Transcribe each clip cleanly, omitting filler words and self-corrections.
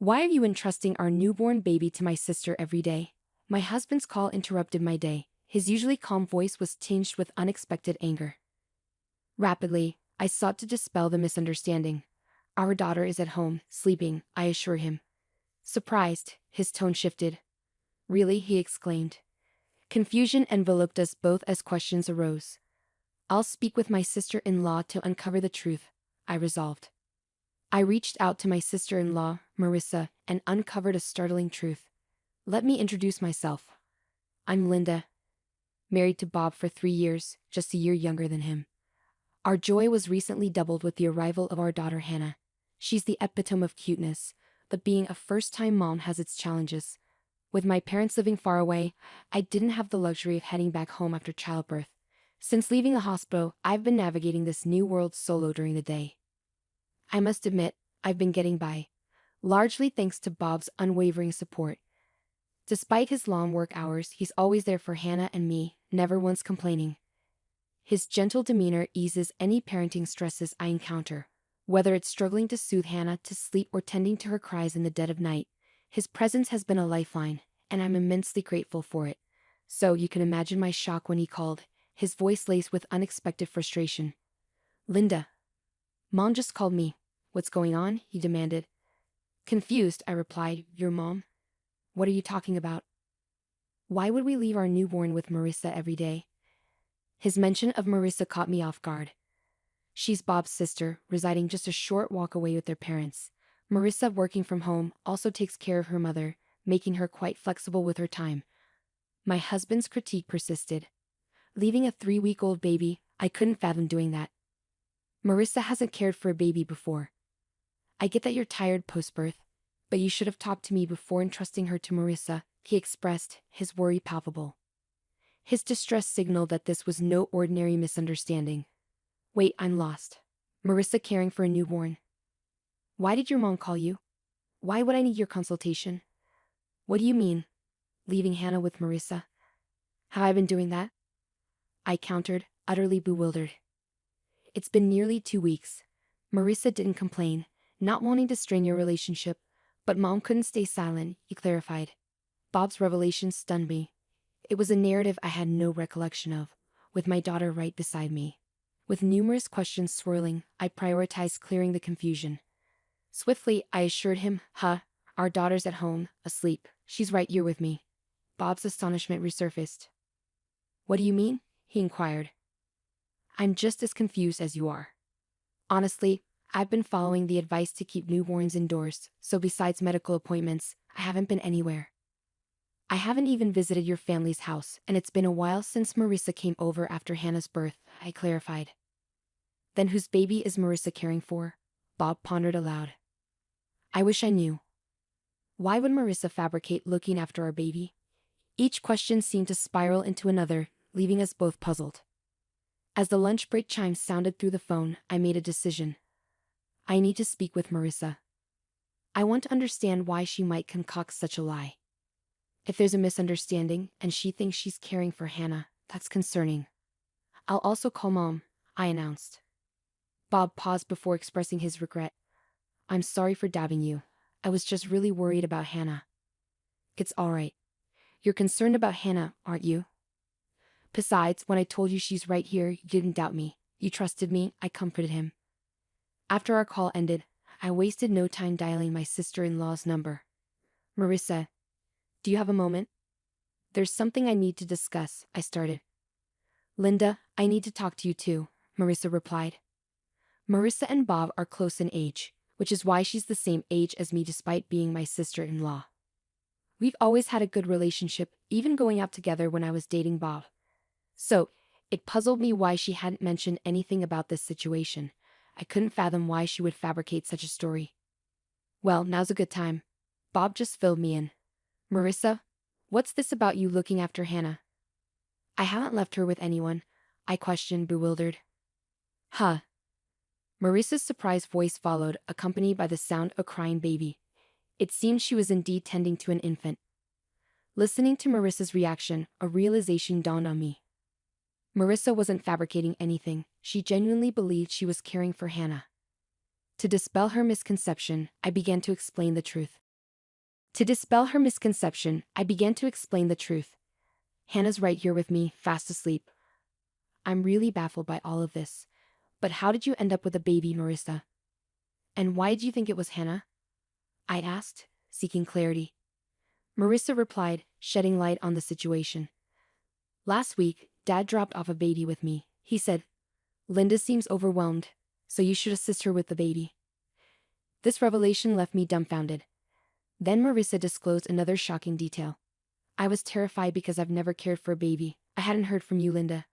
Why are you entrusting our newborn baby to my sister every day? My husband's call interrupted my day. His usually calm voice was tinged with unexpected anger. Rapidly, I sought to dispel the misunderstanding. Our daughter is at home, sleeping, I assure him. Surprised, his tone shifted. Really? He exclaimed. Confusion enveloped us both as questions arose. I'll speak with my sister-in-law to uncover the truth, I resolved. I reached out to my sister-in-law, Marissa, and uncovered a startling truth. Let me introduce myself. I'm Linda, married to Bob for 3 years, just a year younger than him. Our joy was recently doubled with the arrival of our daughter Hannah. She's the epitome of cuteness, but being a first-time mom has its challenges. With my parents living far away, I didn't have the luxury of heading back home after childbirth. Since leaving the hospital, I've been navigating this new world solo during the day. I must admit, I've been getting by, largely thanks to Bob's unwavering support. Despite his long work hours, he's always there for Hannah and me, never once complaining. His gentle demeanor eases any parenting stresses I encounter. Whether it's struggling to soothe Hannah to sleep or tending to her cries in the dead of night, his presence has been a lifeline, and I'm immensely grateful for it. So you can imagine my shock when he called, his voice laced with unexpected frustration. Linda. Mom just called me. What's going on? He demanded. Confused, I replied, Your mom? What are you talking about? Why would we leave our newborn with Marissa every day? His mention of Marissa caught me off guard. She's Bob's sister, residing just a short walk away with their parents. Marissa, working from home, also takes care of her mother, making her quite flexible with her time. My husband's critique persisted. Leaving a 3-week-old baby, I couldn't fathom doing that. Marissa hasn't cared for a baby before. I get that you're tired post-birth, but you should have talked to me before entrusting her to Marissa, he expressed, his worry palpable. His distress signaled that this was no ordinary misunderstanding. Wait, I'm lost. Marissa caring for a newborn. Why did your mom call you? Why would I need your consultation? What do you mean? Leaving Hannah with Marissa? Have I been doing that? I countered, utterly bewildered. It's been nearly 2 weeks. Marissa didn't complain, not wanting to strain your relationship, but Mom couldn't stay silent, he clarified. Bob's revelation stunned me. It was a narrative I had no recollection of, with my daughter right beside me. With numerous questions swirling, I prioritized clearing the confusion. Swiftly, I assured him, our daughter's at home, asleep. She's right here with me. Bob's astonishment resurfaced. What do you mean? He inquired. I'm just as confused as you are. Honestly, I've been following the advice to keep newborns indoors, so besides medical appointments, I haven't been anywhere. I haven't even visited your family's house, and it's been a while since Marissa came over after Hannah's birth, I clarified. Then whose baby is Marissa caring for? Bob pondered aloud. I wish I knew. Why would Marissa fabricate looking after our baby? Each question seemed to spiral into another, leaving us both puzzled. As the lunch break chimes sounded through the phone, I made a decision. I need to speak with Marissa. I want to understand why she might concoct such a lie. If there's a misunderstanding and she thinks she's caring for Hannah, that's concerning. I'll also call Mom, I announced. Bob paused before expressing his regret. I'm sorry for doubting you. I was just really worried about Hannah. It's all right. You're concerned about Hannah, aren't you? Besides, when I told you she's right here, you didn't doubt me. You trusted me, I comforted him. After our call ended, I wasted no time dialing my sister-in-law's number. Marissa, do you have a moment? There's something I need to discuss, I started. Linda, I need to talk to you too, Marissa replied. Marissa and Bob are close in age, which is why she's the same age as me despite being my sister-in-law. We've always had a good relationship, even going out together when I was dating Bob. So, it puzzled me why she hadn't mentioned anything about this situation. I couldn't fathom why she would fabricate such a story. Well, now's a good time. Bob just filled me in. Marissa, what's this about you looking after Hannah? I haven't left her with anyone, I questioned, bewildered. Marissa's surprised voice followed, accompanied by the sound of a crying baby. It seemed she was indeed tending to an infant. Listening to Marissa's reaction, a realization dawned on me. Marissa wasn't fabricating anything, she genuinely believed she was caring for Hannah. To dispel her misconception, I began to explain the truth. To dispel her misconception, I began to explain the truth. Hannah's right here with me, fast asleep. I'm really baffled by all of this. But how did you end up with a baby, Marissa? And why do you think it was Hannah? I asked, seeking clarity. Marissa replied, shedding light on the situation. Last week, Dad dropped off a baby with me. He said, Linda seems overwhelmed, so you should assist her with the baby. This revelation left me dumbfounded. Then Marissa disclosed another shocking detail. I was terrified because I've never cared for a baby. I hadn't heard from you, Linda.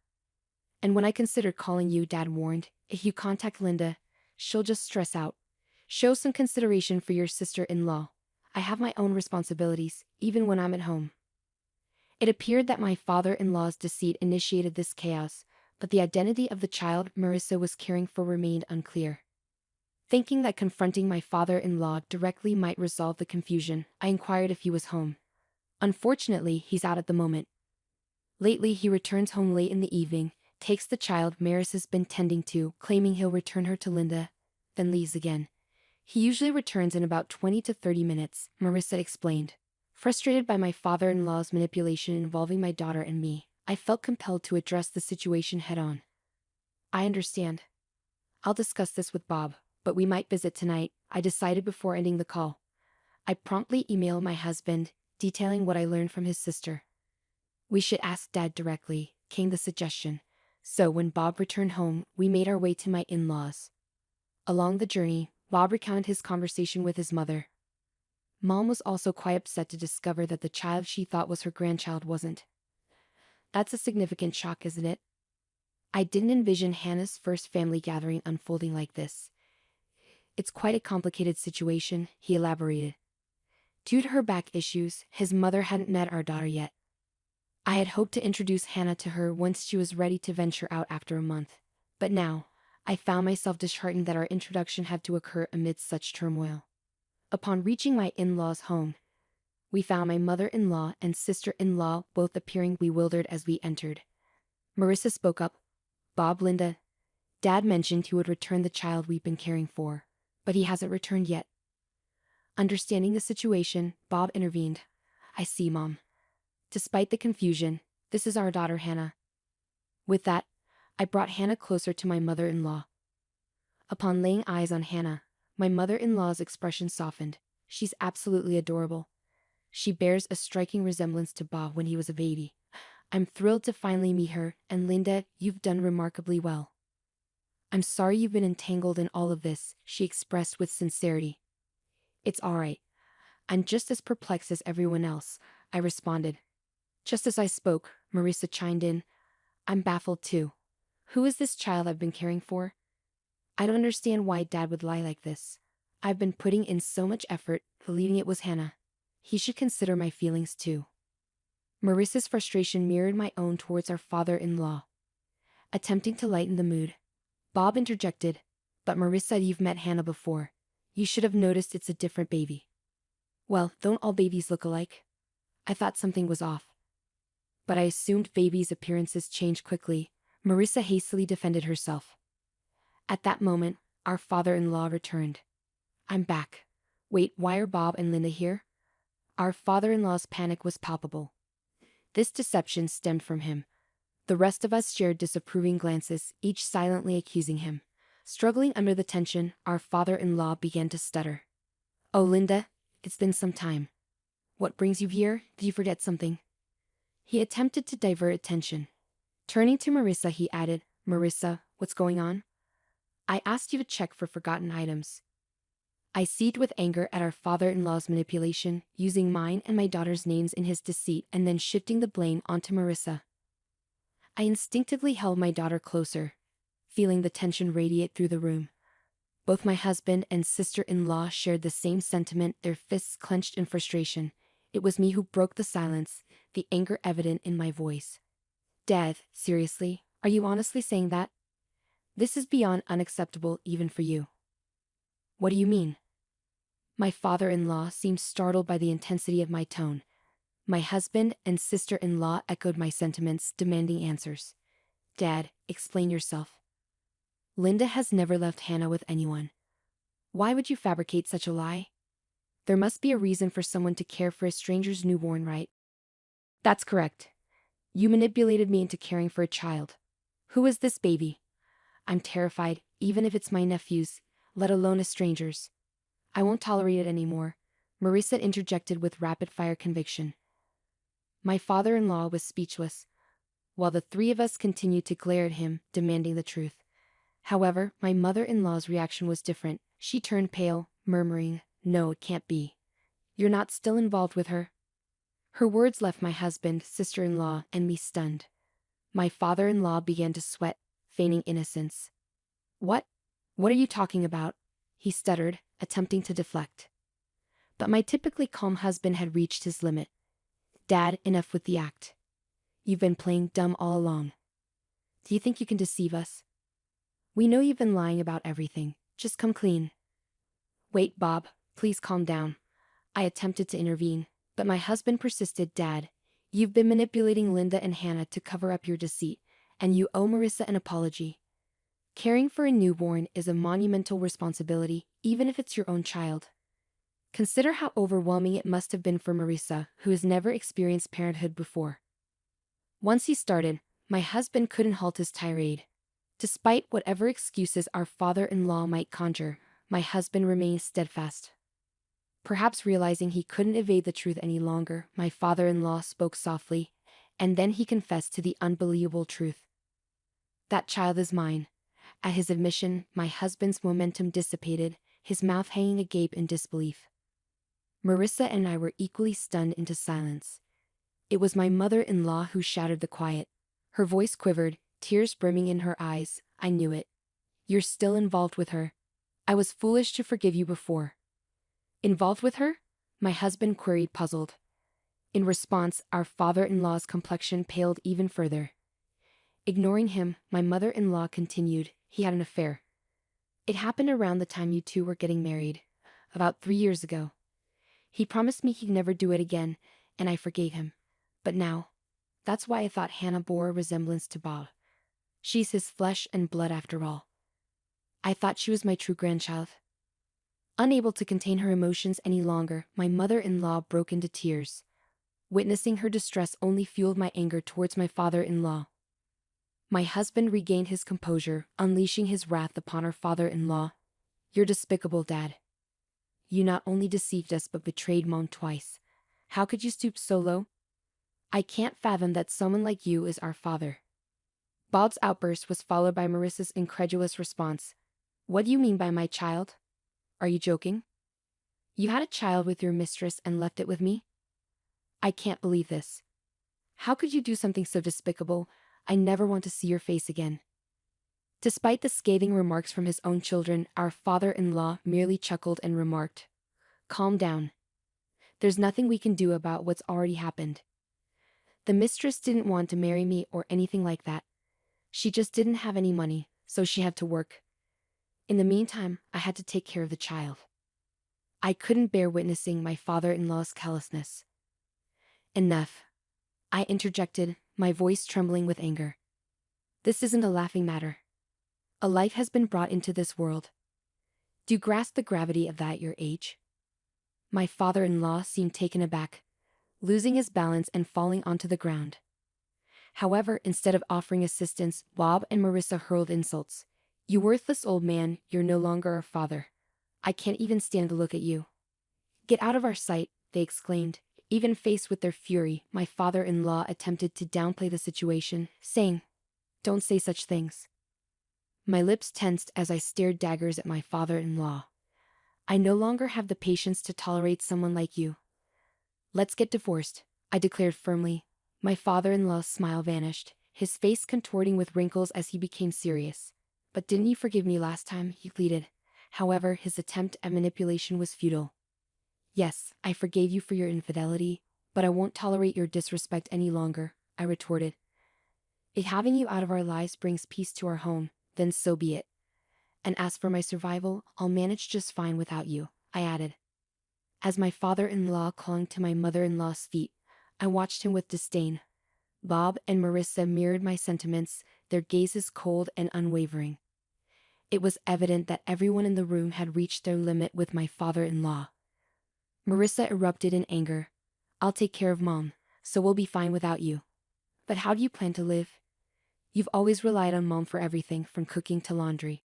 And when I considered calling you, Dad warned, if you contact Linda, she'll just stress out. Show some consideration for your sister-in-law. I have my own responsibilities, even when I'm at home. It appeared that my father-in-law's deceit initiated this chaos, but the identity of the child Marissa was caring for remained unclear. Thinking that confronting my father-in-law directly might resolve the confusion, I inquired if he was home. Unfortunately, he's out at the moment. Lately, he returns home late in the evening, takes the child Marissa's been tending to, claiming he'll return her to Linda, then leaves again. He usually returns in about 20 to 30 minutes, Marissa explained. Frustrated by my father-in-law's manipulation involving my daughter and me, I felt compelled to address the situation head-on. I understand. I'll discuss this with Bob, but we might visit tonight, I decided before ending the call. I promptly emailed my husband, detailing what I learned from his sister. We should ask Dad directly, came the suggestion. So when Bob returned home, we made our way to my in-laws. Along the journey, Bob recounted his conversation with his mother. Mom was also quite upset to discover that the child she thought was her grandchild wasn't. That's a significant shock, isn't it? I didn't envision Hannah's first family gathering unfolding like this. It's quite a complicated situation, he elaborated. Due to her back issues, his mother hadn't met our daughter yet. I had hoped to introduce Hannah to her once she was ready to venture out after a month. But now, I found myself disheartened that our introduction had to occur amidst such turmoil. Upon reaching my in-laws' home, we found my mother-in-law and sister-in-law both appearing bewildered as we entered. Marissa spoke up. Bob, Linda, Dad mentioned he would return the child we've been caring for, but he hasn't returned yet. Understanding the situation, Bob intervened. I see, Mom. Despite the confusion, this is our daughter Hannah. With that, I brought Hannah closer to my mother-in-law. Upon laying eyes on Hannah, my mother-in-law's expression softened. She's absolutely adorable. She bears a striking resemblance to Bob when he was a baby. I'm thrilled to finally meet her, and Linda, you've done remarkably well. I'm sorry you've been entangled in all of this, she expressed with sincerity. It's all right. I'm just as perplexed as everyone else, I responded. Just as I spoke, Marissa chimed in. I'm baffled too. Who is this child I've been caring for? I don't understand why Dad would lie like this. I've been putting in so much effort, believing it was Hannah. He should consider my feelings too. Marissa's frustration mirrored my own towards our father-in-law. Attempting to lighten the mood, Bob interjected, but Marissa, you've met Hannah before. You should have noticed it's a different baby. Well, don't all babies look alike? I thought something was off. But I assumed babies' appearances change quickly. Marissa hastily defended herself. At that moment, our father-in-law returned. I'm back. Wait, why are Bob and Linda here? Our father-in-law's panic was palpable. This deception stemmed from him. The rest of us shared disapproving glances, each silently accusing him. Struggling under the tension, our father-in-law began to stutter. Oh, Linda, it's been some time. What brings you here? Did you forget something? He attempted to divert attention. Turning to Marissa, he added, Marissa, what's going on? I asked you to check for forgotten items. I seethed with anger at our father-in-law's manipulation, using mine and my daughter's names in his deceit and then shifting the blame onto Marissa. I instinctively held my daughter closer, feeling the tension radiate through the room. Both my husband and sister-in-law shared the same sentiment, their fists clenched in frustration. It was me who broke the silence, the anger evident in my voice. Dad, seriously, are you honestly saying that? This is beyond unacceptable even for you. What do you mean? My father-in-law seemed startled by the intensity of my tone. My husband and sister-in-law echoed my sentiments, demanding answers. Dad, explain yourself. Linda has never left Hannah with anyone. Why would you fabricate such a lie? There must be a reason for someone to care for a stranger's newborn, right? That's correct. You manipulated me into caring for a child. Who is this baby? I'm terrified, even if it's my nephew's, let alone a stranger's. I won't tolerate it anymore, Marissa interjected with rapid-fire conviction. My father-in-law was speechless, while the three of us continued to glare at him, demanding the truth. However, my mother-in-law's reaction was different. She turned pale, murmuring, "No, it can't be. You're not still involved with her?" Her words left my husband, sister-in-law, and me stunned. My father-in-law began to sweat, feigning innocence. What? What are you talking about? He stuttered, attempting to deflect. But my typically calm husband had reached his limit. Dad, enough with the act. You've been playing dumb all along. Do you think you can deceive us? We know you've been lying about everything. Just come clean. Wait, Bob, please calm down. I attempted to intervene, but my husband persisted. Dad, you've been manipulating Linda and Hannah to cover up your deceit, and you owe Marissa an apology. Caring for a newborn is a monumental responsibility, even if it's your own child. Consider how overwhelming it must have been for Marissa, who has never experienced parenthood before. Once he started, my husband couldn't halt his tirade. Despite whatever excuses our father-in-law might conjure, my husband remained steadfast. Perhaps realizing he couldn't evade the truth any longer, my father-in-law spoke softly, and then he confessed to the unbelievable truth. That child is mine. At his admission, my husband's momentum dissipated, his mouth hanging agape in disbelief. Marissa and I were equally stunned into silence. It was my mother-in-law who shattered the quiet. Her voice quivered, tears brimming in her eyes. I knew it. You're still involved with her. I was foolish to forgive you before. Involved with her? My husband queried, puzzled. In response, our father-in-law's complexion paled even further. Ignoring him, my mother-in-law continued, he had an affair. It happened around the time you two were getting married, about 3 years ago. He promised me he'd never do it again, and I forgave him. But now, that's why I thought Hannah bore a resemblance to Bob. She's his flesh and blood after all. I thought she was my true grandchild. Unable to contain her emotions any longer, my mother-in-law broke into tears. Witnessing her distress only fueled my anger towards my father-in-law. My husband regained his composure, unleashing his wrath upon our father-in-law. You're despicable, Dad. You not only deceived us but betrayed Mom twice. How could you stoop so low? I can't fathom that someone like you is our father. Bob's outburst was followed by Marissa's incredulous response. What do you mean by my child? Are you joking? You had a child with your mistress and left it with me? I can't believe this. How could you do something so despicable? I never want to see your face again. Despite the scathing remarks from his own children, our father-in-law merely chuckled and remarked, "Calm down. There's nothing we can do about what's already happened. The mistress didn't want to marry me or anything like that. She just didn't have any money, so she had to work. In the meantime, I had to take care of the child." I couldn't bear witnessing my father-in-law's callousness. Enough. I interjected, my voice trembling with anger. This isn't a laughing matter. A life has been brought into this world. Do you grasp the gravity of that at your age? My father-in-law seemed taken aback, losing his balance and falling onto the ground. However, instead of offering assistance, Bob and Marissa hurled insults. You worthless old man, you're no longer our father. I can't even stand to look at you. Get out of our sight, they exclaimed. Even faced with their fury, my father-in-law attempted to downplay the situation, saying, "Don't say such things." My lips tensed as I stared daggers at my father-in-law. I no longer have the patience to tolerate someone like you. Let's get divorced, I declared firmly. My father-in-law's smile vanished, his face contorting with wrinkles as he became serious. But didn't you forgive me last time? He pleaded. However, his attempt at manipulation was futile. Yes, I forgave you for your infidelity, but I won't tolerate your disrespect any longer, I retorted. If having you out of our lives brings peace to our home, then so be it. And as for my survival, I'll manage just fine without you, I added. As my father-in-law clung to my mother-in-law's feet, I watched him with disdain. Bob and Marissa mirrored my sentiments, their gazes cold and unwavering. It was evident that everyone in the room had reached their limit with my father-in-law. Marissa erupted in anger. I'll take care of Mom, so we'll be fine without you. But how do you plan to live? You've always relied on Mom for everything from cooking to laundry.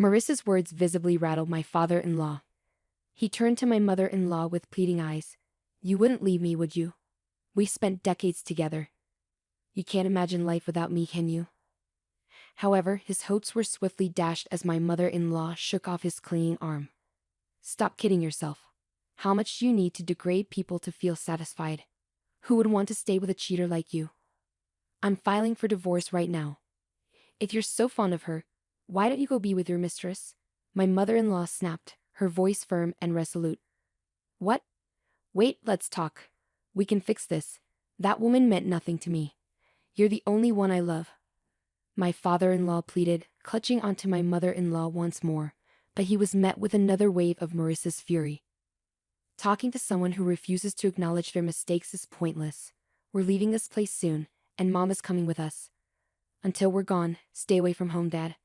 Marissa's words visibly rattled my father-in-law. He turned to my mother-in-law with pleading eyes. You wouldn't leave me, would you? We spent decades together. You can't imagine life without me, can you? However, his hopes were swiftly dashed as my mother-in-law shook off his clinging arm. Stop kidding yourself. How much do you need to degrade people to feel satisfied? Who would want to stay with a cheater like you? I'm filing for divorce right now. If you're so fond of her, why don't you go be with your mistress? My mother-in-law snapped, her voice firm and resolute. What? Wait, let's talk. We can fix this. That woman meant nothing to me. You're the only one I love. My father-in-law pleaded, clutching onto my mother-in-law once more, but he was met with another wave of Marissa's fury. Talking to someone who refuses to acknowledge their mistakes is pointless. We're leaving this place soon, and Mom is coming with us. Until we're gone, stay away from home, Dad.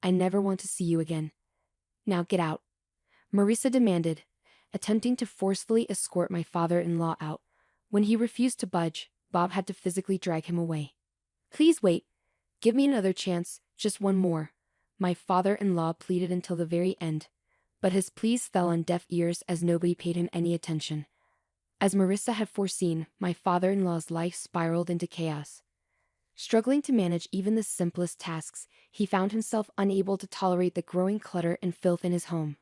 I never want to see you again. Now get out. Marissa demanded, attempting to forcefully escort my father-in-law out. When he refused to budge, Bob had to physically drag him away. Please wait. Give me another chance, just one more. My father-in-law pleaded until the very end, but his pleas fell on deaf ears as nobody paid him any attention. As Marissa had foreseen, my father-in-law's life spiraled into chaos. Struggling to manage even the simplest tasks, he found himself unable to tolerate the growing clutter and filth in his home.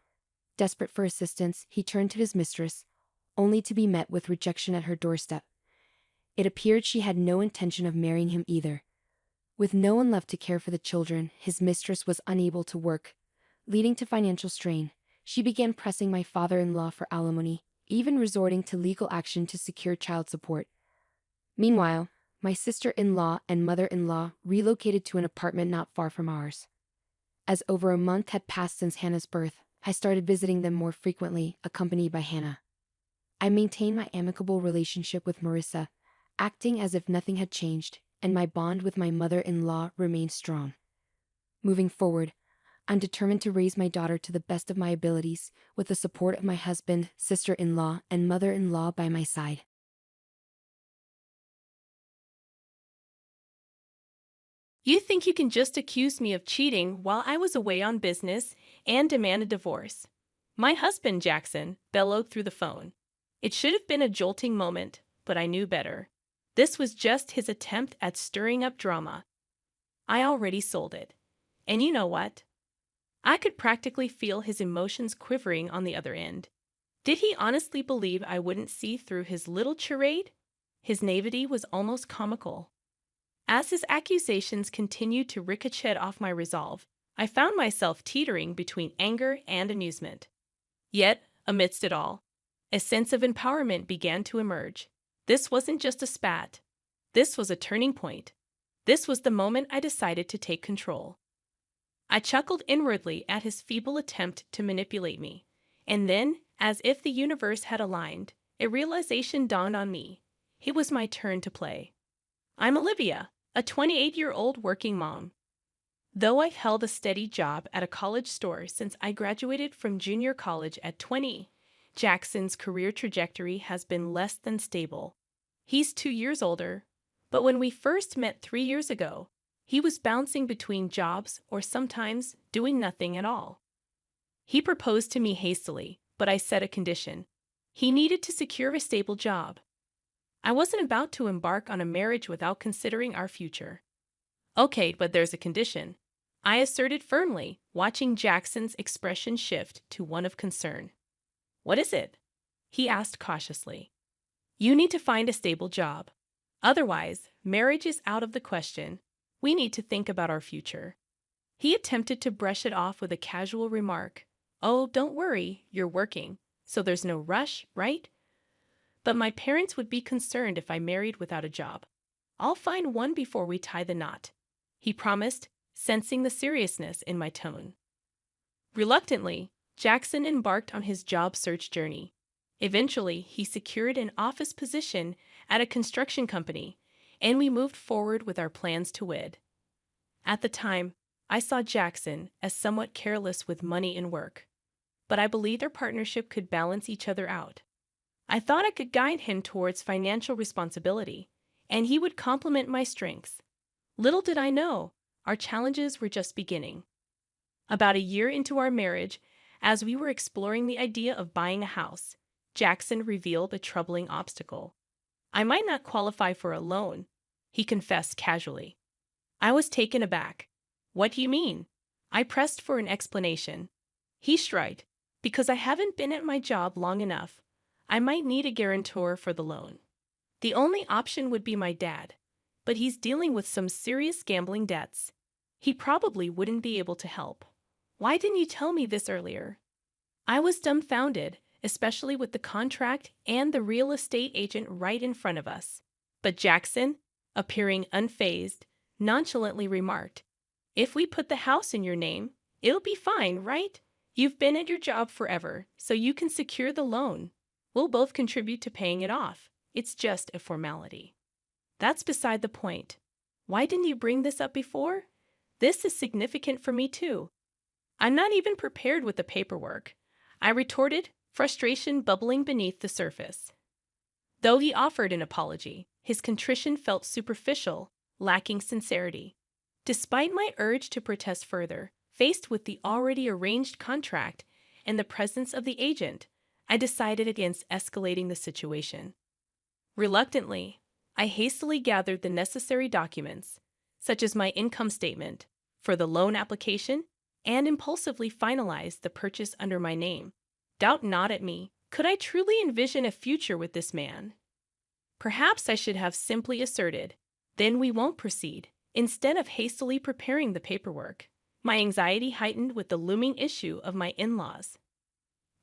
Desperate for assistance, he turned to his mistress, only to be met with rejection at her doorstep. It appeared she had no intention of marrying him either. With no one left to care for the children, his mistress was unable to work, leading to financial strain. She began pressing my father-in-law for alimony, even resorting to legal action to secure child support. Meanwhile, my sister-in-law and mother-in-law relocated to an apartment not far from ours. As over a month had passed since Hannah's birth, I started visiting them more frequently, accompanied by Hannah. I maintained my amicable relationship with Marissa, acting as if nothing had changed, and my bond with my mother-in-law remained strong. Moving forward, I'm determined to raise my daughter to the best of my abilities, with the support of my husband, sister-in-law, and mother-in-law by my side. You think you can just accuse me of cheating while I was away on business and demand a divorce? My husband, Jackson, bellowed through the phone. It should have been a jolting moment, but I knew better. This was just his attempt at stirring up drama. I already sold it. And you know what? I could practically feel his emotions quivering on the other end. Did he honestly believe I wouldn't see through his little charade? His naivety was almost comical. As his accusations continued to ricochet off my resolve, I found myself teetering between anger and amusement. Yet, amidst it all, a sense of empowerment began to emerge. This wasn't just a spat. This was a turning point. This was the moment I decided to take control. I chuckled inwardly at his feeble attempt to manipulate me. And then, as if the universe had aligned, a realization dawned on me. It was my turn to play. I'm Olivia, a 28-year-old working mom. Though I've held a steady job at a college store since I graduated from junior college at 20, Jackson's career trajectory has been less than stable. He's 2 years older, but when we first met 3 years ago, he was bouncing between jobs or sometimes doing nothing at all. He proposed to me hastily, but I set a condition. He needed to secure a stable job. I wasn't about to embark on a marriage without considering our future. Okay, but there's a condition, I asserted firmly, watching Jackson's expression shift to one of concern. What is it? He asked cautiously. You need to find a stable job. Otherwise, marriage is out of the question. We need to think about our future. He attempted to brush it off with a casual remark. Oh, don't worry, you're working, so there's no rush, right? But my parents would be concerned if I married without a job. I'll find one before we tie the knot, he promised, sensing the seriousness in my tone. Reluctantly, Jackson embarked on his job search journey. Eventually, he secured an office position at a construction company, and we moved forward with our plans to wed. At the time, I saw Jackson as somewhat careless with money and work, but I believed our partnership could balance each other out. I thought I could guide him towards financial responsibility, and he would complement my strengths. Little did I know, our challenges were just beginning. About a year into our marriage, as we were exploring the idea of buying a house, Jackson revealed a troubling obstacle. I might not qualify for a loan, he confessed casually. I was taken aback. What do you mean? I pressed for an explanation. He shrugged. Because I haven't been at my job long enough, I might need a guarantor for the loan. The only option would be my dad, but he's dealing with some serious gambling debts. He probably wouldn't be able to help. Why didn't you tell me this earlier? I was dumbfounded, especially with the contract and the real estate agent right in front of us. But Jackson, appearing unfazed, nonchalantly remarked, "If we put the house in your name, it'll be fine, right? You've been at your job forever, so you can secure the loan. We'll both contribute to paying it off. It's just a formality." That's beside the point. Why didn't you bring this up before? This is significant for me too. I'm not even prepared with the paperwork, I retorted, frustration bubbling beneath the surface. Though he offered an apology, his contrition felt superficial, lacking sincerity. Despite my urge to protest further, faced with the already arranged contract and the presence of the agent, I decided against escalating the situation. Reluctantly, I hastily gathered the necessary documents, such as my income statement, for the loan application, and impulsively finalized the purchase under my name. Doubt not at me. Could I truly envision a future with this man? Perhaps I should have simply asserted, "Then we won't proceed," instead of hastily preparing the paperwork. My anxiety heightened with the looming issue of my in-laws.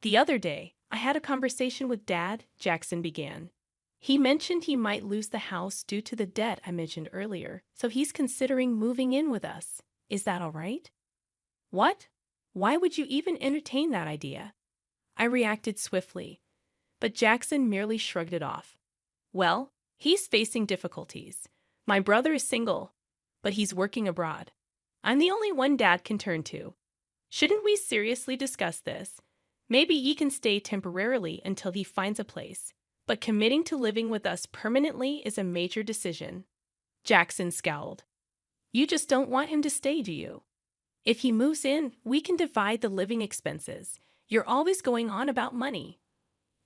"The other day, I had a conversation with Dad," Jackson began. "He mentioned he might lose the house due to the debt I mentioned earlier, so he's considering moving in with us. Is that all right?" "What? Why would you even entertain that idea?" I reacted swiftly, but Jackson merely shrugged it off. "Well, he's facing difficulties. My brother is single, but he's working abroad. I'm the only one Dad can turn to. Shouldn't we seriously discuss this? Maybe he can stay temporarily until he finds a place, but committing to living with us permanently is a major decision." Jackson scowled. "You just don't want him to stay, do you? If he moves in, we can divide the living expenses. You're always going on about money."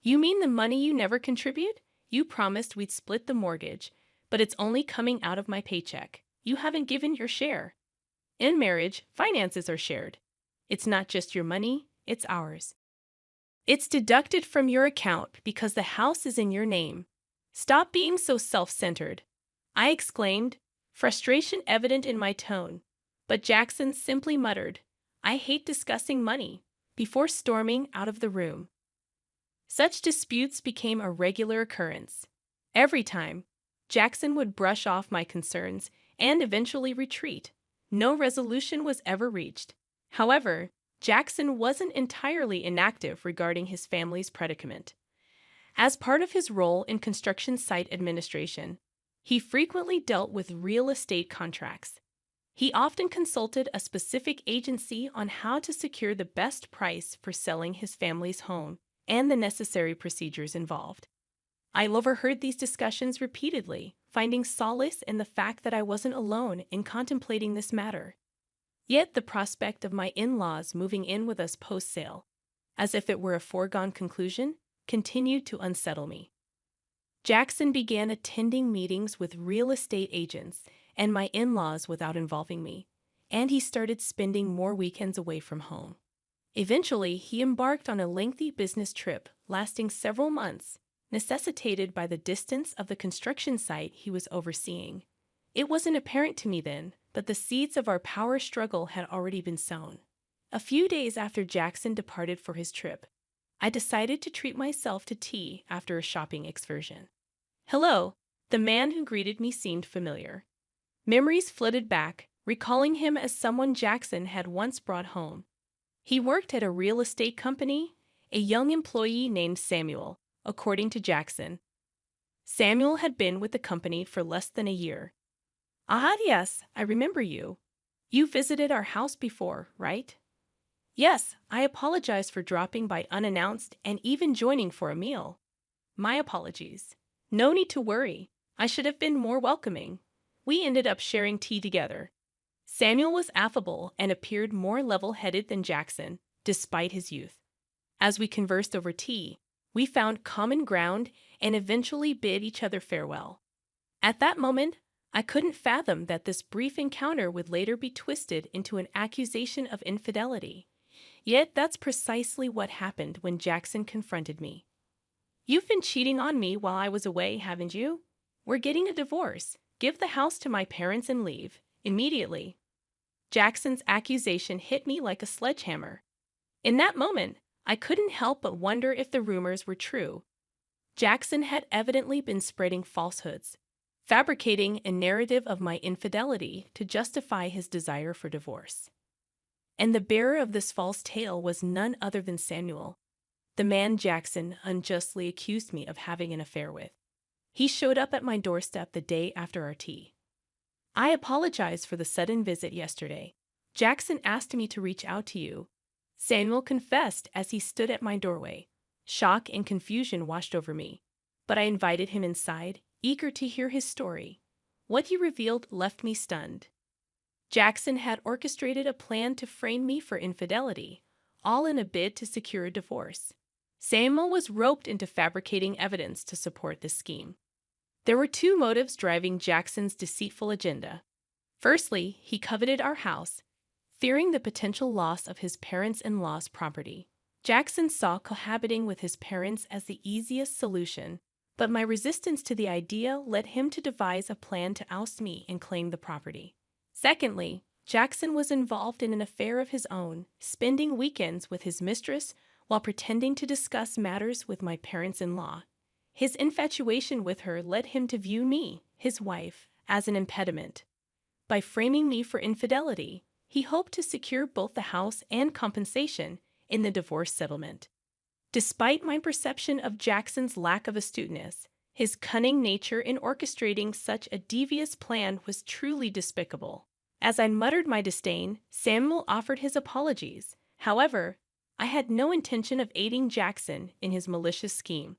"You mean the money you never contribute? You promised we'd split the mortgage, but it's only coming out of my paycheck. You haven't given your share. In marriage, finances are shared. It's not just your money, it's ours. It's deducted from your account because the house is in your name. Stop being so self-centered," I exclaimed, frustration evident in my tone. But Jackson simply muttered, "I hate discussing money," before storming out of the room. Such disputes became a regular occurrence. Every time, Jackson would brush off my concerns and eventually retreat. No resolution was ever reached. However, Jackson wasn't entirely inactive regarding his family's predicament. As part of his role in construction site administration, he frequently dealt with real estate contracts. He often consulted a specific agency on how to secure the best price for selling his family's home and the necessary procedures involved. I overheard these discussions repeatedly, finding solace in the fact that I wasn't alone in contemplating this matter. Yet the prospect of my in-laws moving in with us post-sale, as if it were a foregone conclusion, continued to unsettle me. Jackson began attending meetings with real estate agents and my in-laws without involving me, and he started spending more weekends away from home. Eventually, he embarked on a lengthy business trip lasting several months, necessitated by the distance of the construction site he was overseeing. It wasn't apparent to me then, but the seeds of our power struggle had already been sown. A few days after Jackson departed for his trip, I decided to treat myself to tea after a shopping excursion. "Hello," the man who greeted me seemed familiar. Memories flooded back, recalling him as someone Jackson had once brought home. He worked at a real estate company, a young employee named Samuel, according to Jackson. Samuel had been with the company for less than a year. "Ah, yes, I remember you. You visited our house before, right?" "Yes, I apologize for dropping by unannounced and even joining for a meal." My apologies. No need to worry. I should have been more welcoming. We ended up sharing tea together. Samuel was affable and appeared more level-headed than Jackson, despite his youth. As we conversed over tea, we found common ground and eventually bid each other farewell. At that moment, I couldn't fathom that this brief encounter would later be twisted into an accusation of infidelity. Yet that's precisely what happened when Jackson confronted me. "You've been cheating on me while I was away, haven't you? We're getting a divorce. Give the house to my parents and leave, immediately." Jackson's accusation hit me like a sledgehammer. In that moment, I couldn't help but wonder if the rumors were true. Jackson had evidently been spreading falsehoods, fabricating a narrative of my infidelity to justify his desire for divorce. And the bearer of this false tale was none other than Samuel, the man Jackson unjustly accused me of having an affair with. He showed up at my doorstep the day after our tea. "I apologize for the sudden visit yesterday. Jackson asked me to reach out to you," Samuel confessed as he stood at my doorway. Shock and confusion washed over me, but I invited him inside, eager to hear his story. What he revealed left me stunned. Jackson had orchestrated a plan to frame me for infidelity, all in a bid to secure a divorce. Samuel was roped into fabricating evidence to support this scheme. There were two motives driving Jackson's deceitful agenda. Firstly, he coveted our house, fearing the potential loss of his parents-in-law's property. Jackson saw cohabiting with his parents as the easiest solution, but my resistance to the idea led him to devise a plan to oust me and claim the property. Secondly, Jackson was involved in an affair of his own, spending weekends with his mistress while pretending to discuss matters with my parents-in-law. His infatuation with her led him to view me, his wife, as an impediment. By framing me for infidelity, he hoped to secure both the house and compensation in the divorce settlement. Despite my perception of Jackson's lack of astuteness, his cunning nature in orchestrating such a devious plan was truly despicable. As I muttered my disdain, Samuel offered his apologies. However, I had no intention of aiding Jackson in his malicious scheme.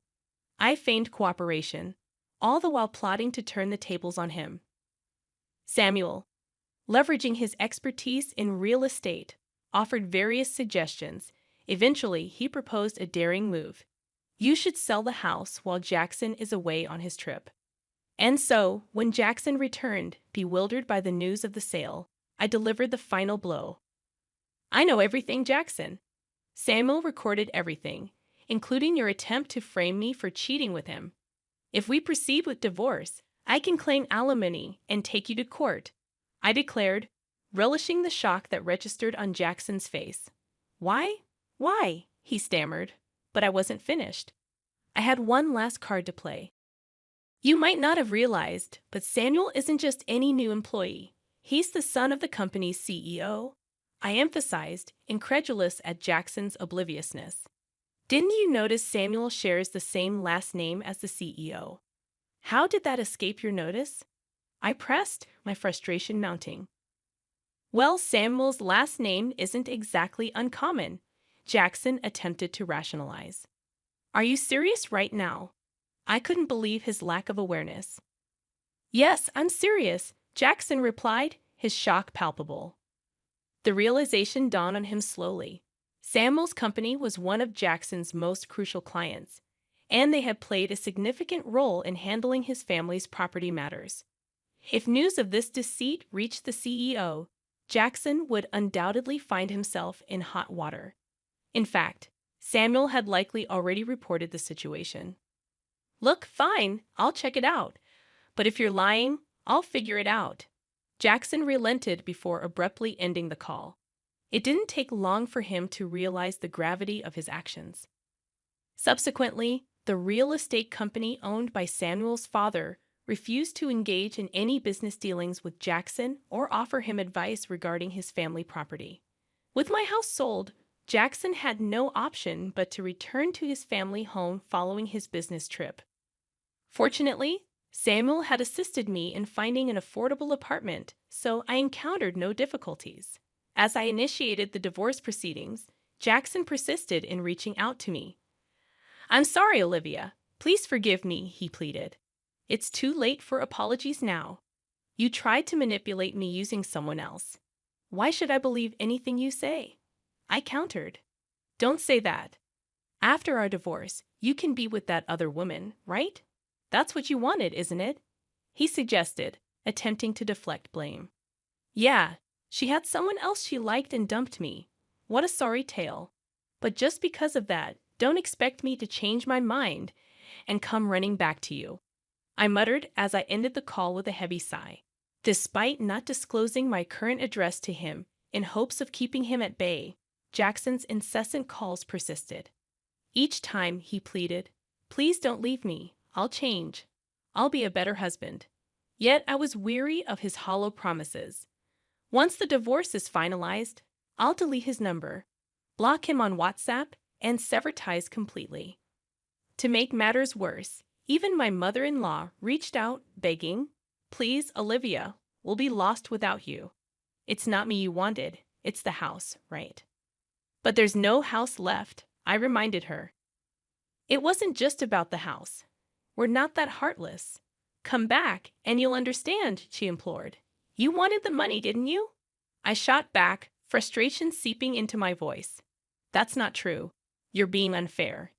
I feigned cooperation, all the while plotting to turn the tables on him. Samuel, leveraging his expertise in real estate, offered various suggestions. Eventually, he proposed a daring move. "You should sell the house while Jackson is away on his trip." And so, when Jackson returned, bewildered by the news of the sale, I delivered the final blow. "I know everything, Jackson. Samuel recorded everything, including your attempt to frame me for cheating with him. If we proceed with divorce, I can claim alimony and take you to court," I declared, relishing the shock that registered on Jackson's face. Why?" he stammered, but I wasn't finished. I had one last card to play. "You might not have realized, but Samuel isn't just any new employee. He's the son of the company's CEO," I emphasized, incredulous at Jackson's obliviousness. "Didn't you notice Samuel shares the same last name as the CEO? How did that escape your notice?" I pressed, my frustration mounting. "Well, Samuel's last name isn't exactly uncommon," Jackson attempted to rationalize. "Are you serious right now?" I couldn't believe his lack of awareness. "Yes, I'm serious," Jackson replied, his shock palpable. The realization dawned on him slowly. Samuel's company was one of Jackson's most crucial clients, and they had played a significant role in handling his family's property matters. If news of this deceit reached the CEO, Jackson would undoubtedly find himself in hot water. In fact, Samuel had likely already reported the situation. "Look, fine, I'll check it out. But if you're lying, I'll figure it out." Jackson relented before abruptly ending the call. It didn't take long for him to realize the gravity of his actions. Subsequently, the real estate company owned by Samuel's father refused to engage in any business dealings with Jackson or offer him advice regarding his family property. With my house sold, Jackson had no option but to return to his family home following his business trip. Fortunately, Samuel had assisted me in finding an affordable apartment, so I encountered no difficulties. As I initiated the divorce proceedings, Jackson persisted in reaching out to me. "I'm sorry, Olivia. Please forgive me, he pleaded. It's too late for apologies now. You tried to manipulate me using someone else. Why should I believe anything you say? I countered. Don't say that. After our divorce, you can be with that other woman, right? That's what you wanted, isn't it? He suggested, attempting to deflect blame. Yeah, she had someone else she liked and dumped me. What a sorry tale. But just because of that, don't expect me to change my mind and come running back to you. I muttered as I ended the call with a heavy sigh. Despite not disclosing my current address to him in hopes of keeping him at bay, Jackson's incessant calls persisted. Each time he pleaded, "Please don't leave me. I'll change. I'll be a better husband." Yet I was weary of his hollow promises. Once the divorce is finalized, I'll delete his number, block him on WhatsApp, and sever ties completely. To make matters worse, even my mother-in-law reached out, begging, "Please, Olivia, we'll be lost without you. It's not me you wanted, it's the house, right?" But there's no house left, I reminded her. It wasn't just about the house. We're not that heartless. Come back, and you'll understand, she implored. You wanted the money, didn't you? I shot back, frustration seeping into my voice. That's not true. You're being unfair.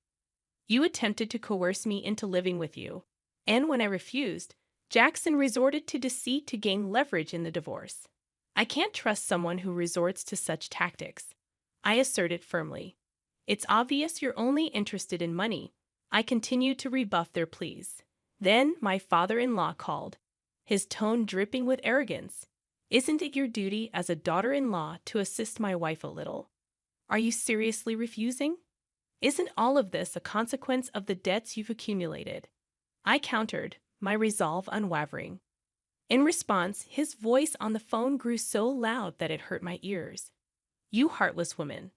You attempted to coerce me into living with you, and when I refused, Jackson resorted to deceit to gain leverage in the divorce. I can't trust someone who resorts to such tactics, I asserted firmly. It's obvious you're only interested in money. I continued to rebuff their pleas. Then my father-in-law called, his tone dripping with arrogance. Isn't it your duty as a daughter-in-law to assist my wife a little? Are you seriously refusing? Isn't all of this a consequence of the debts you've accumulated? I countered, my resolve unwavering. In response, his voice on the phone grew so loud that it hurt my ears. You heartless woman.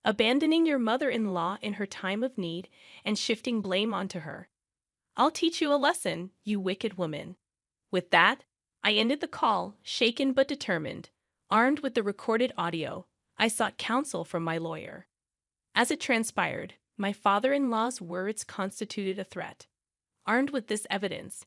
Abandoning your mother-in-law in her time of need and shifting blame onto her. I'll teach you a lesson, you wicked woman. With that, I ended the call, shaken but determined. Armed with the recorded audio, I sought counsel from my lawyer. As it transpired, my father-in-law's words constituted a threat. Armed with this evidence,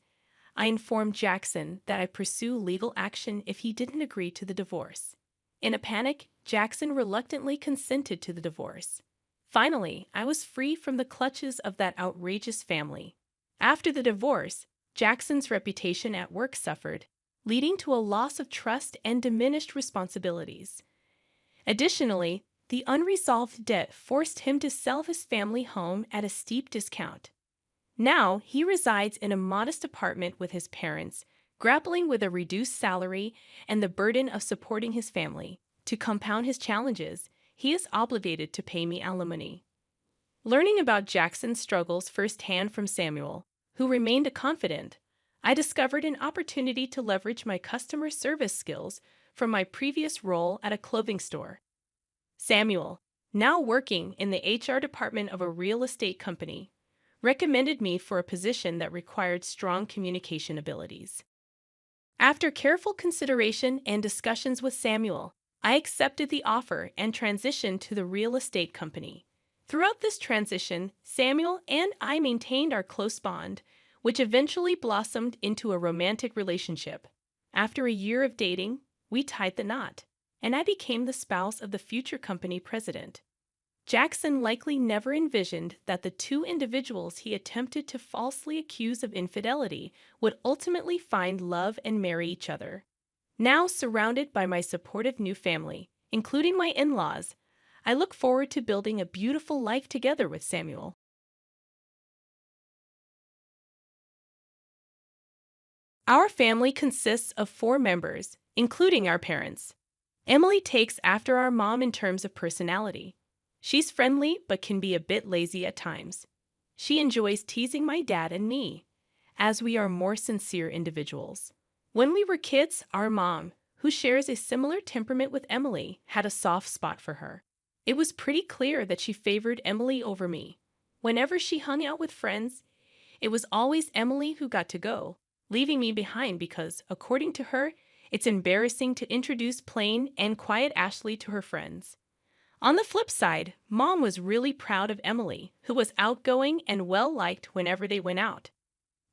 I informed Jackson that I'd pursue legal action if he didn't agree to the divorce. In a panic, Jackson reluctantly consented to the divorce. Finally, I was free from the clutches of that outrageous family. After the divorce, Jackson's reputation at work suffered, leading to a loss of trust and diminished responsibilities. Additionally, the unresolved debt forced him to sell his family home at a steep discount. Now, he resides in a modest apartment with his parents, grappling with a reduced salary and the burden of supporting his family. To compound his challenges, he is obligated to pay me alimony. Learning about Jackson's struggles firsthand from Samuel, who remained a confidant, I discovered an opportunity to leverage my customer service skills from my previous role at a clothing store. Samuel, now working in the HR department of a real estate company, recommended me for a position that required strong communication abilities. After careful consideration and discussions with Samuel, I accepted the offer and transitioned to the real estate company. Throughout this transition, Samuel and I maintained our close bond, which eventually blossomed into a romantic relationship. After a year of dating, we tied the knot, and I became the spouse of the future company president. Jackson likely never envisioned that the two individuals he attempted to falsely accuse of infidelity would ultimately find love and marry each other. Now surrounded by my supportive new family, including my in-laws, I look forward to building a beautiful life together with Samuel. Our family consists of 4 members, including our parents. Emily takes after our mom in terms of personality. She's friendly but can be a bit lazy at times. She enjoys teasing my dad and me, as we are more sincere individuals. When we were kids, our mom, who shares a similar temperament with Emily, had a soft spot for her. It was pretty clear that she favored Emily over me. Whenever she hung out with friends, it was always Emily who got to go, leaving me behind because, according to her, it's embarrassing to introduce plain and quiet Ashley to her friends. On the flip side, Mom was really proud of Emily, who was outgoing and well-liked whenever they went out.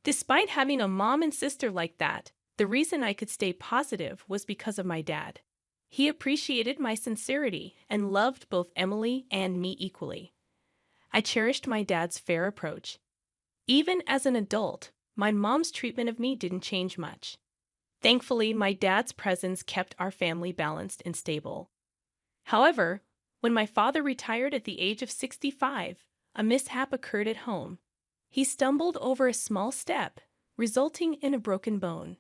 Despite having a mom and sister like that, the reason I could stay positive was because of my dad. He appreciated my sincerity and loved both Emily and me equally. I cherished my dad's fair approach. Even as an adult, my mom's treatment of me didn't change much. Thankfully, my dad's presence kept our family balanced and stable. However, when my father retired at the age of 65, a mishap occurred at home. He stumbled over a small step, resulting in a broken bone.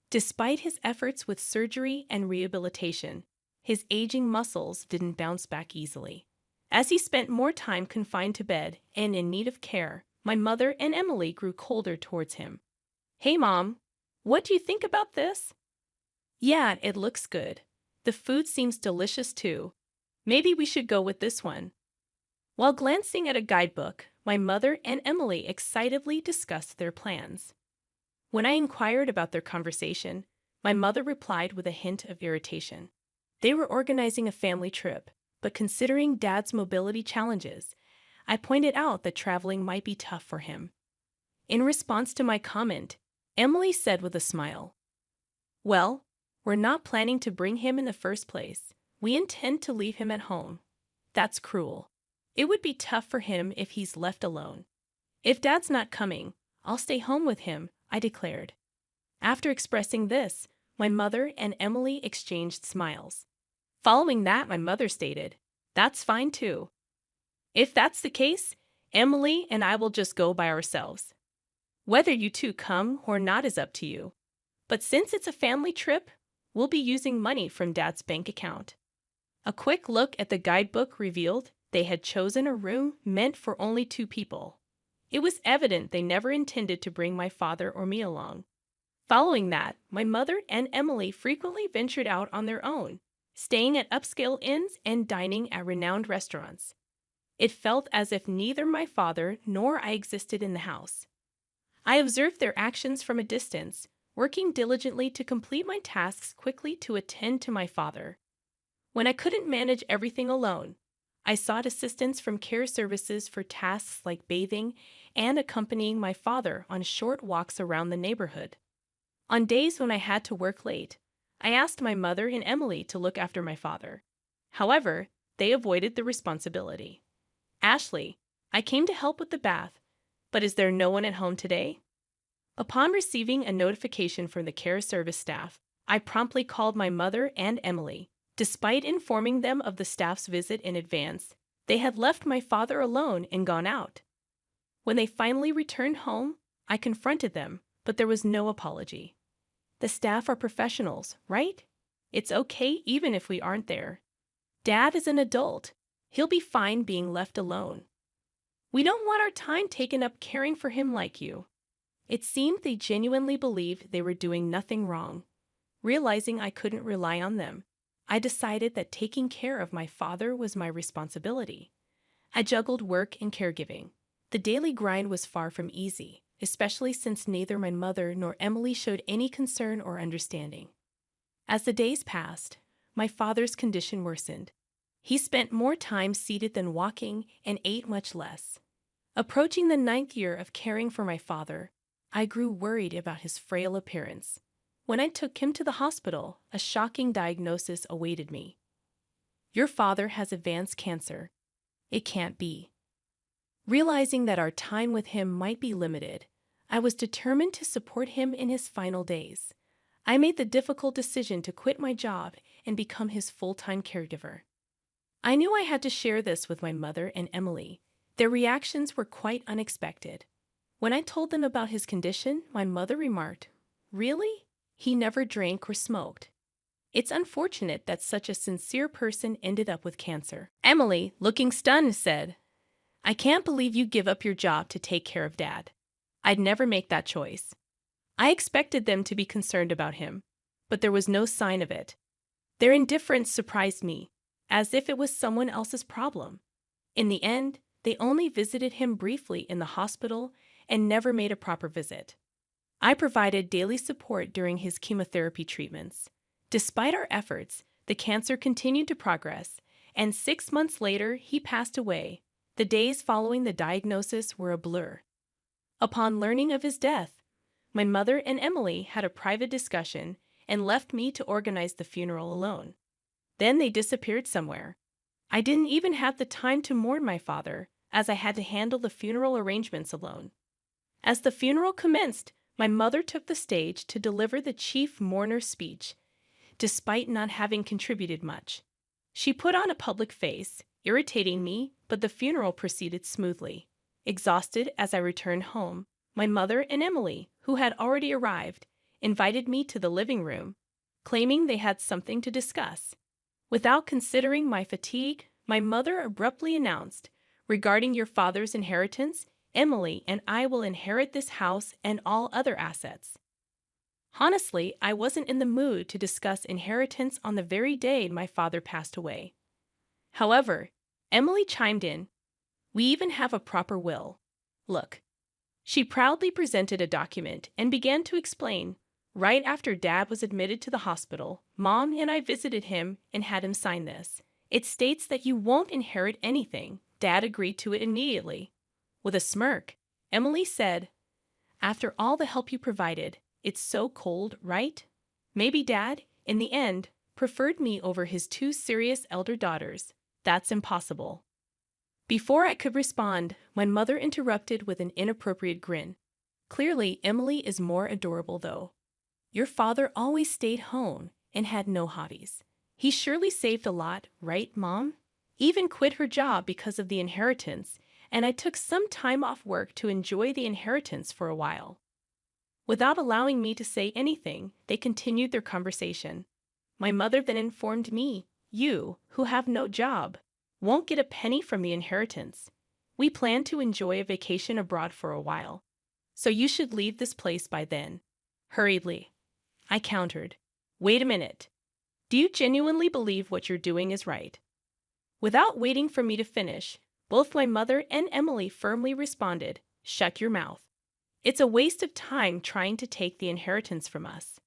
Despite his efforts with surgery and rehabilitation, his aging muscles didn't bounce back easily. As he spent more time confined to bed and in need of care, my mother and Emily grew colder towards him. "Hey, Mom, what do you think about this?" "Yeah, it looks good. The food seems delicious too. Maybe we should go with this one." While glancing at a guidebook, my mother and Emily excitedly discussed their plans. When I inquired about their conversation, my mother replied with a hint of irritation. They were organizing a family trip, but considering Dad's mobility challenges, I pointed out that traveling might be tough for him. In response to my comment, Emily said with a smile, "Well, we're not planning to bring him in the first place. We intend to leave him at home. That's cruel. It would be tough for him if he's left alone. If Dad's not coming, I'll stay home with him," I declared. After expressing this, my mother and Emily exchanged smiles. Following that, my mother stated, "That's fine too. If that's the case, Emily and I will just go by ourselves. Whether you two come or not is up to you. But since it's a family trip, we'll be using money from Dad's bank account." A quick look at the guidebook revealed they had chosen a room meant for only 2 people. It was evident they never intended to bring my father or me along. Following that, my mother and Emily frequently ventured out on their own, staying at upscale inns and dining at renowned restaurants. It felt as if neither my father nor I existed in the house. I observed their actions from a distance, working diligently to complete my tasks quickly to attend to my father. When I couldn't manage everything alone, I sought assistance from care services for tasks like bathing and accompanying my father on short walks around the neighborhood. On days when I had to work late, I asked my mother and Emily to look after my father. However, they avoided the responsibility. "Ashley, I came to help with the bath, but is there no one at home today?" Upon receiving a notification from the care service staff, I promptly called my mother and Emily. Despite informing them of the staff's visit in advance, they had left my father alone and gone out. When they finally returned home, I confronted them, but there was no apology. The staff are professionals, right? It's okay even if we aren't there. Dad is an adult. He'll be fine being left alone. We don't want our time taken up caring for him like you. It seemed they genuinely believed they were doing nothing wrong. Realizing I couldn't rely on them, I decided that taking care of my father was my responsibility. I juggled work and caregiving. The daily grind was far from easy, especially since neither my mother nor Emily showed any concern or understanding. As the days passed, my father's condition worsened. He spent more time seated than walking and ate much less. Approaching the 9th year of caring for my father, I grew worried about his frail appearance. When I took him to the hospital, a shocking diagnosis awaited me. "Your father has advanced cancer. It can't be." Realizing that our time with him might be limited, I was determined to support him in his final days. I made the difficult decision to quit my job and become his full-time caregiver. I knew I had to share this with my mother and Emily. Their reactions were quite unexpected. When I told them about his condition, my mother remarked, "Really? He never drank or smoked. It's unfortunate that such a sincere person ended up with cancer." Emily, looking stunned, said, "I can't believe you give up your job to take care of Dad. I'd never make that choice." I expected them to be concerned about him, but there was no sign of it. Their indifference surprised me, as if it was someone else's problem. In the end, they only visited him briefly in the hospital and never made a proper visit. I provided daily support during his chemotherapy treatments. Despite our efforts, the cancer continued to progress, and 6 months later he passed away. The days following the diagnosis were a blur. Upon learning of his death, my mother and Emily had a private discussion and left me to organize the funeral alone. Then they disappeared somewhere. I didn't even have the time to mourn my father, as I had to handle the funeral arrangements alone. As the funeral commenced, my mother took the stage to deliver the chief mourner's speech, despite not having contributed much. She put on a public face, irritating me, but the funeral proceeded smoothly. Exhausted as I returned home, my mother and Emily, who had already arrived, invited me to the living room, claiming they had something to discuss. Without considering my fatigue, my mother abruptly announced, "Regarding your father's inheritance, Emily and I will inherit this house and all other assets." Honestly, I wasn't in the mood to discuss inheritance on the very day my father passed away. However, Emily chimed in, "We even have a proper will. Look." She proudly presented a document and began to explain, "Right after Dad was admitted to the hospital, Mom and I visited him and had him sign this. It states that you won't inherit anything." Dad agreed to it immediately. With a smirk, Emily said, "After all the help you provided, it's so cold, right? Maybe Dad, in the end, preferred me over his two serious elder daughters. That's impossible." Before I could respond, my mother interrupted with an inappropriate grin. "Clearly, Emily is more adorable, though. Your father always stayed home and had no hobbies. He surely saved a lot, right, Mom? Even quit her job because of the inheritance, and I took some time off work to enjoy the inheritance for a while." Without allowing me to say anything, they continued their conversation. My mother then informed me, "You, who have no job, won't get a penny from the inheritance. We plan to enjoy a vacation abroad for a while, so you should leave this place by then." Hurriedly, I countered, "Wait a minute. Do you genuinely believe what you're doing is right?" Without waiting for me to finish, both my mother and Emily firmly responded, "Shut your mouth. It's a waste of time trying to take the inheritance from us.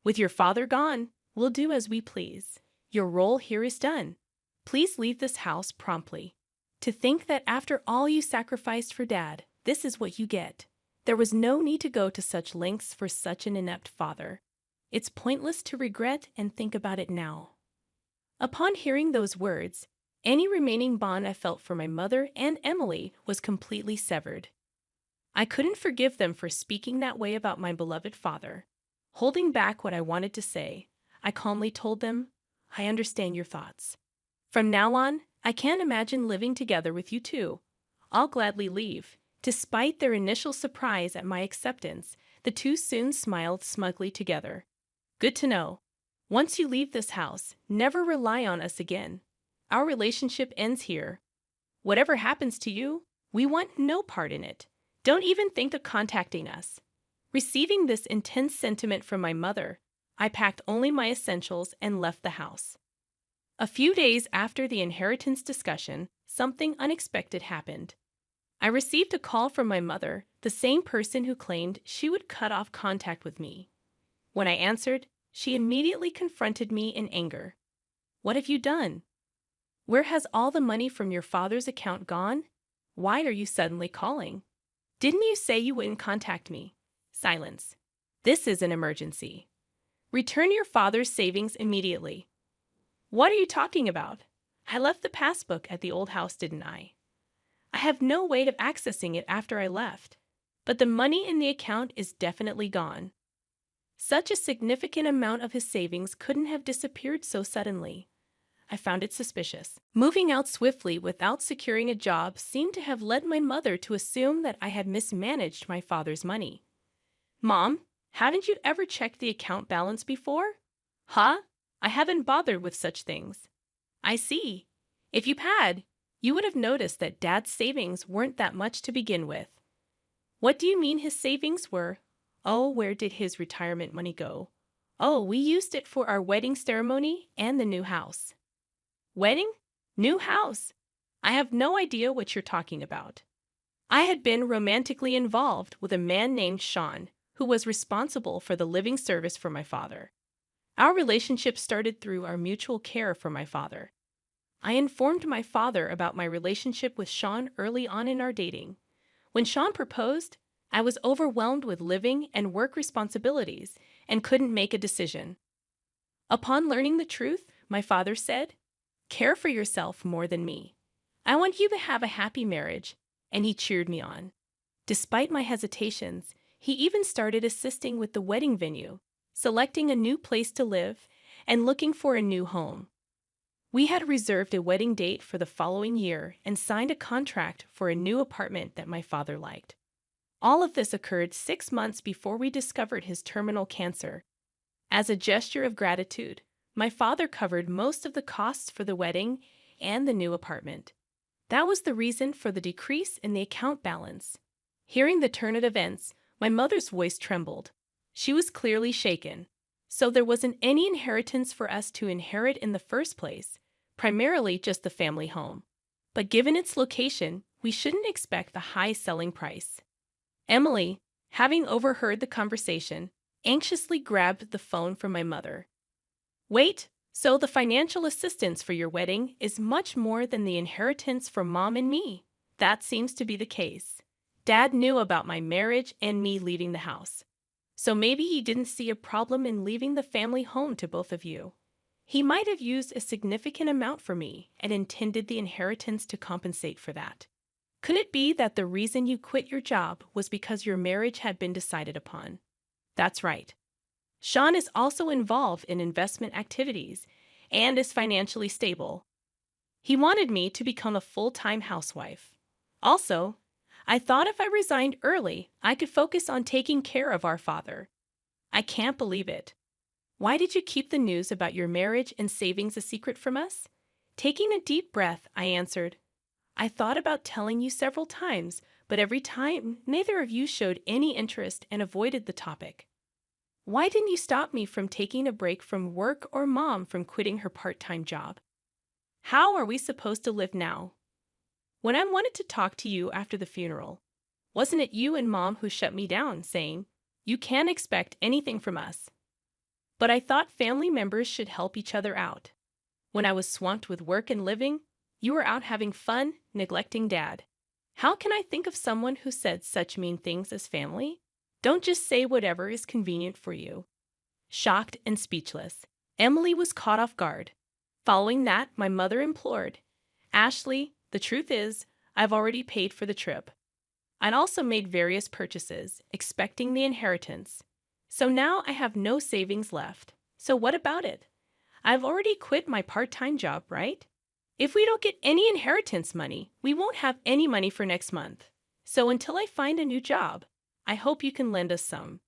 With your father gone, we'll do as we please. Your role here is done. Please leave this house promptly." To think that after all you sacrificed for Dad, this is what you get. There was no need to go to such lengths for such an inept father. It's pointless to regret and think about it now. Upon hearing those words, any remaining bond I felt for my mother and Emily was completely severed. I couldn't forgive them for speaking that way about my beloved father. Holding back what I wanted to say, I calmly told them, "I understand your thoughts. From now on, I can't imagine living together with you two. I'll gladly leave." Despite their initial surprise at my acceptance, the two soon smiled smugly together. "Good to know. Once you leave this house, never rely on us again. Our relationship ends here. Whatever happens to you, we want no part in it. Don't even think of contacting us." Receiving this intense sentiment from my mother, I packed only my essentials and left the house. A few days after the inheritance discussion, something unexpected happened. I received a call from my mother, the same person who claimed she would cut off contact with me. When I answered, she immediately confronted me in anger. "What have you done? Where has all the money from your father's account gone? Why are you suddenly calling? Didn't you say you wouldn't contact me?" Silence. "This is an emergency. Return your father's savings immediately." "What are you talking about? I left the passbook at the old house, didn't I? I have no way of accessing it after I left, but the money in the account is definitely gone." Such a significant amount of his savings couldn't have disappeared so suddenly. I found it suspicious. Moving out swiftly without securing a job seemed to have led my mother to assume that I had mismanaged my father's money. "Mom, haven't you ever checked the account balance before?" "Huh? I haven't bothered with such things." "I see. If you had, you would have noticed that Dad's savings weren't that much to begin with." "What do you mean his savings were?" "Oh, where did his retirement money go?" "Oh, we used it for our wedding ceremony and the new house." "Wedding? New house? I have no idea what you're talking about." I had been romantically involved with a man named Sean, who was responsible for the living service for my father. Our relationship started through our mutual care for my father. I informed my father about my relationship with Sean early on in our dating. When Sean proposed, I was overwhelmed with living and work responsibilities and couldn't make a decision. Upon learning the truth, my father said, "Care for yourself more than me. I want you to have a happy marriage," and he cheered me on. Despite my hesitations, he even started assisting with the wedding venue, selecting a new place to live, and looking for a new home. We had reserved a wedding date for the following year and signed a contract for a new apartment that my father liked. All of this occurred 6 months before we discovered his terminal cancer. As a gesture of gratitude, my father covered most of the costs for the wedding and the new apartment. That was the reason for the decrease in the account balance. Hearing the turn of events, my mother's voice trembled. She was clearly shaken. So there wasn't any inheritance for us to inherit in the first place, primarily just the family home. But given its location, we shouldn't expect the high selling price. Emily, having overheard the conversation, anxiously grabbed the phone from my mother. "Wait, so the financial assistance for your wedding is much more than the inheritance from Mom and me?" That seems to be the case. Dad knew about my marriage and me leaving the house. So maybe he didn't see a problem in leaving the family home to both of you. He might have used a significant amount for me and intended the inheritance to compensate for that. Could it be that the reason you quit your job was because your marriage had been decided upon? That's right. Sean is also involved in investment activities and is financially stable. He wanted me to become a full-time housewife. Also, I thought if I resigned early, I could focus on taking care of our father. I can't believe it. Why did you keep the news about your marriage and savings a secret from us? Taking a deep breath, I answered, "I thought about telling you several times, but every time, neither of you showed any interest and avoided the topic. Why didn't you stop me from taking a break from work or Mom from quitting her part-time job? How are we supposed to live now? When I wanted to talk to you after the funeral, wasn't it you and Mom who shut me down, saying, 'You can't expect anything from us'? But I thought family members should help each other out. When I was swamped with work and living, you were out having fun, neglecting Dad. How can I think of someone who said such mean things as family? Don't just say whatever is convenient for you." Shocked and speechless, Emily was caught off guard. Following that, my mother implored, "Ashley, the truth is, I've already paid for the trip. I'd also made various purchases, expecting the inheritance. So now I have no savings left. So what about it? I've already quit my part-time job, right? If we don't get any inheritance money, we won't have any money for next month. So until I find a new job, I hope you can lend us some.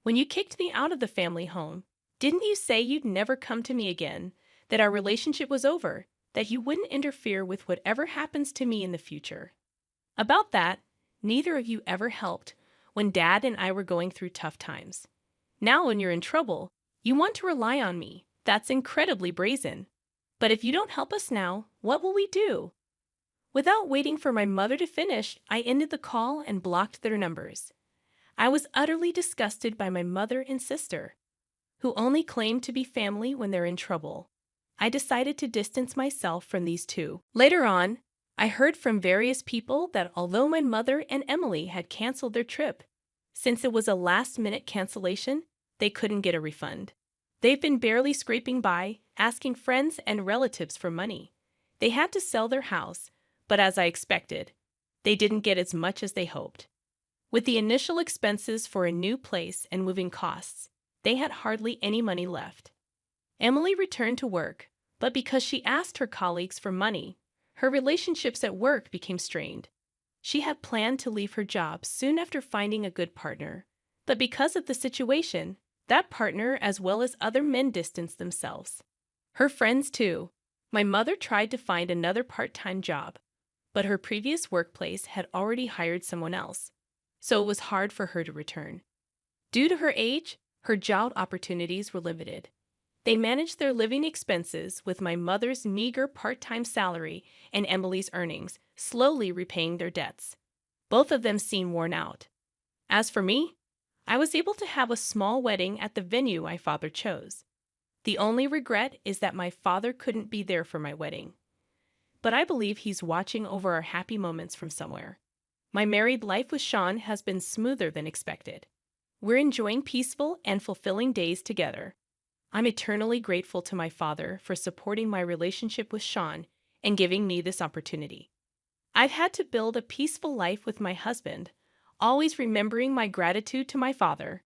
When you kicked me out of the family home, didn't you say you'd never come to me again, that our relationship was over, that you wouldn't interfere with whatever happens to me in the future? About that, neither of you ever helped when Dad and I were going through tough times. Now when you're in trouble, you want to rely on me. That's incredibly brazen. But if you don't help us now, what will we do?" Without waiting for my mother to finish, I ended the call and blocked their numbers. I was utterly disgusted by my mother and sister, who only claim to be family when they're in trouble. I decided to distance myself from these two. Later on, I heard from various people that although my mother and Emily had canceled their trip, since it was a last-minute cancellation, they couldn't get a refund. They've been barely scraping by, asking friends and relatives for money. They had to sell their house, but as I expected, they didn't get as much as they hoped. With the initial expenses for a new place and moving costs, they had hardly any money left. Emily returned to work, but because she asked her colleagues for money, her relationships at work became strained. She had planned to leave her job soon after finding a good partner, but because of the situation, that partner as well as other men distanced themselves. Her friends too. My mother tried to find another part-time job, but her previous workplace had already hired someone else, so it was hard for her to return. Due to her age, her job opportunities were limited. They managed their living expenses with my mother's meager part-time salary and Emily's earnings, slowly repaying their debts. Both of them seemed worn out. As for me, I was able to have a small wedding at the venue my father chose. The only regret is that my father couldn't be there for my wedding. but I believe he's watching over our happy moments from somewhere. My married life with Sean has been smoother than expected. We're enjoying peaceful and fulfilling days together. I'm eternally grateful to my father for supporting my relationship with Sean and giving me this opportunity. I've had to build a peaceful life with my husband, always remembering my gratitude to my father